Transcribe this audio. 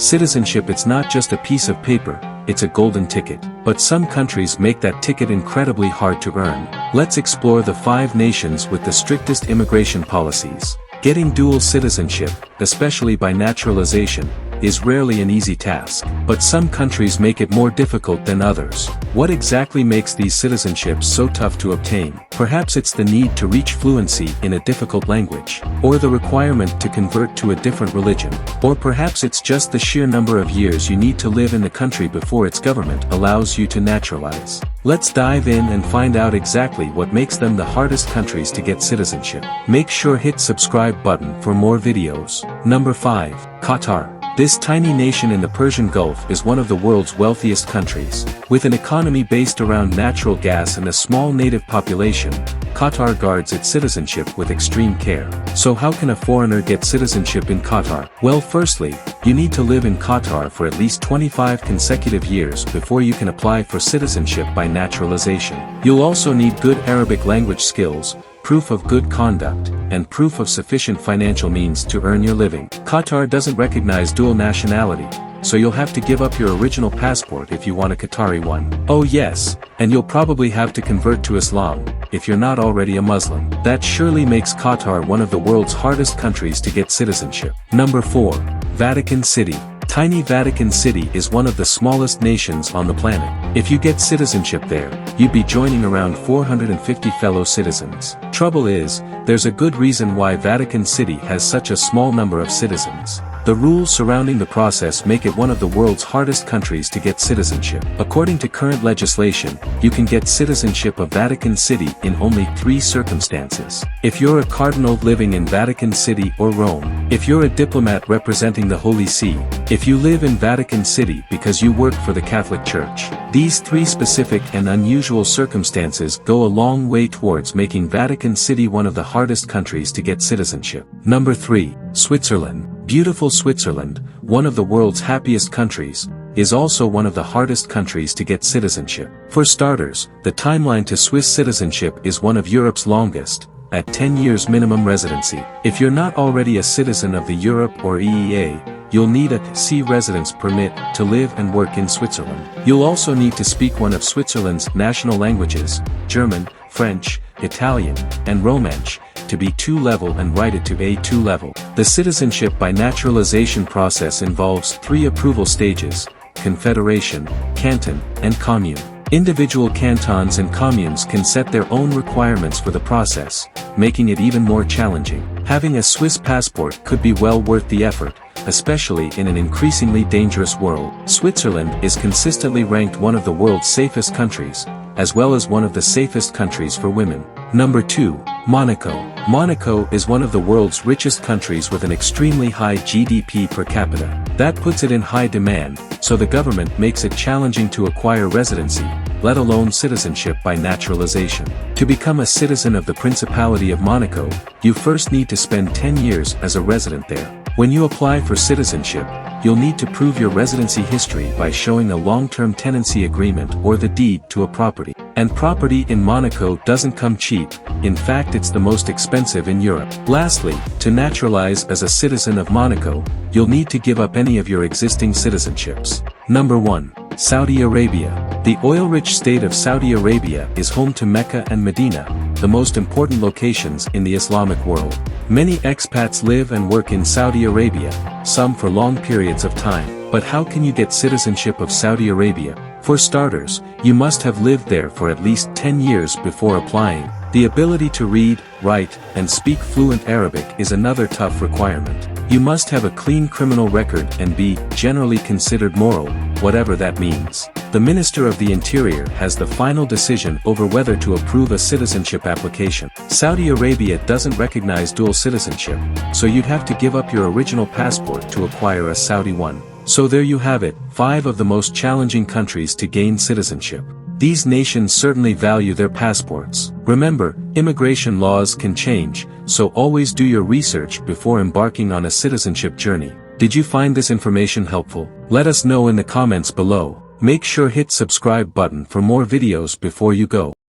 Citizenship, it's not just a piece of paper, it's a golden ticket. But some countries make that ticket incredibly hard to earn. Let's explore the 5 nations with the strictest immigration policies. Getting dual citizenship, especially by naturalization, is rarely an easy task, but some countries make it more difficult than others. What exactly makes these citizenships so tough to obtain? Perhaps it's the need to reach fluency in a difficult language, or the requirement to convert to a different religion, or perhaps it's just the sheer number of years you need to live in the country before its government allows you to naturalize. Let's dive in and find out exactly what makes them the hardest countries to get citizenship. Make sure hit subscribe button for more videos. Number 5. Qatar. This tiny nation in the Persian Gulf is one of the world's wealthiest countries. With an economy based around natural gas and a small native population, Qatar guards its citizenship with extreme care. So how can a foreigner get citizenship in Qatar? Well, firstly, you need to live in Qatar for at least 25 consecutive years before you can apply for citizenship by naturalization. You'll also need good Arabic language skills, proof of good conduct, and proof of sufficient financial means to earn your living. Qatar doesn't recognize dual nationality, so you'll have to give up your original passport if you want a Qatari one. Oh yes, and you'll probably have to convert to Islam, if you're not already a Muslim. That surely makes Qatar one of the world's hardest countries to get citizenship. Number 4. Vatican City. Tiny Vatican City is one of the smallest nations on the planet. If you get citizenship there, you'd be joining around 450 fellow citizens. Trouble is, there's a good reason why Vatican City has such a small number of citizens. The rules surrounding the process make it one of the world's hardest countries to get citizenship. According to current legislation, you can get citizenship of Vatican City in only 3 circumstances. If you're a cardinal living in Vatican City or Rome, if you're a diplomat representing the Holy See, if you live in Vatican City because you work for the Catholic Church. These 3 specific and unusual circumstances go a long way towards making Vatican City one of the hardest countries to get citizenship. Number 3. Switzerland. Beautiful Switzerland, one of the world's happiest countries, is also one of the hardest countries to get citizenship. For starters, the timeline to Swiss citizenship is one of Europe's longest, at 10 years minimum residency. If you're not already a citizen of the Europe or EEA, you'll need a C residence permit to live and work in Switzerland. You'll also need to speak one of Switzerland's national languages, German, French, Italian, and Romansh, to be 2 level and write it to A2 level. The citizenship by naturalization process involves 3 approval stages: confederation, canton, and commune. Individual cantons and communes can set their own requirements for the process, making it even more challenging. Having a Swiss passport could be well worth the effort, especially in an increasingly dangerous world. Switzerland is consistently ranked one of the world's safest countries, as well as one of the safest countries for women. Number 2. Monaco. Monaco is one of the world's richest countries with an extremely high GDP per capita. That puts it in high demand, so the government makes it challenging to acquire residency, let alone citizenship by naturalization. To become a citizen of the Principality of Monaco, you first need to spend 10 years as a resident there. When you apply for citizenship, you'll need to prove your residency history by showing a long-term tenancy agreement or the deed to a property. And property in Monaco doesn't come cheap, in fact it's the most expensive in Europe. Lastly, to naturalize as a citizen of Monaco, you'll need to give up any of your existing citizenships. Number 1. Saudi Arabia. The oil-rich state of Saudi Arabia is home to Mecca and Medina, the most important locations in the Islamic world. Many expats live and work in Saudi Arabia, some for long periods of time. But how can you get citizenship of Saudi Arabia? For starters, you must have lived there for at least 10 years before applying. The ability to read, write, and speak fluent Arabic is another tough requirement. You must have a clean criminal record and be generally considered moral, whatever that means. The Minister of the Interior has the final decision over whether to approve a citizenship application. Saudi Arabia doesn't recognize dual citizenship, so you'd have to give up your original passport to acquire a Saudi one. So there you have it, 5 of the most challenging countries to gain citizenship. These nations certainly value their passports. Remember, immigration laws can change, so always do your research before embarking on a citizenship journey. Did you find this information helpful? Let us know in the comments below. Make sure hit subscribe button for more videos before you go.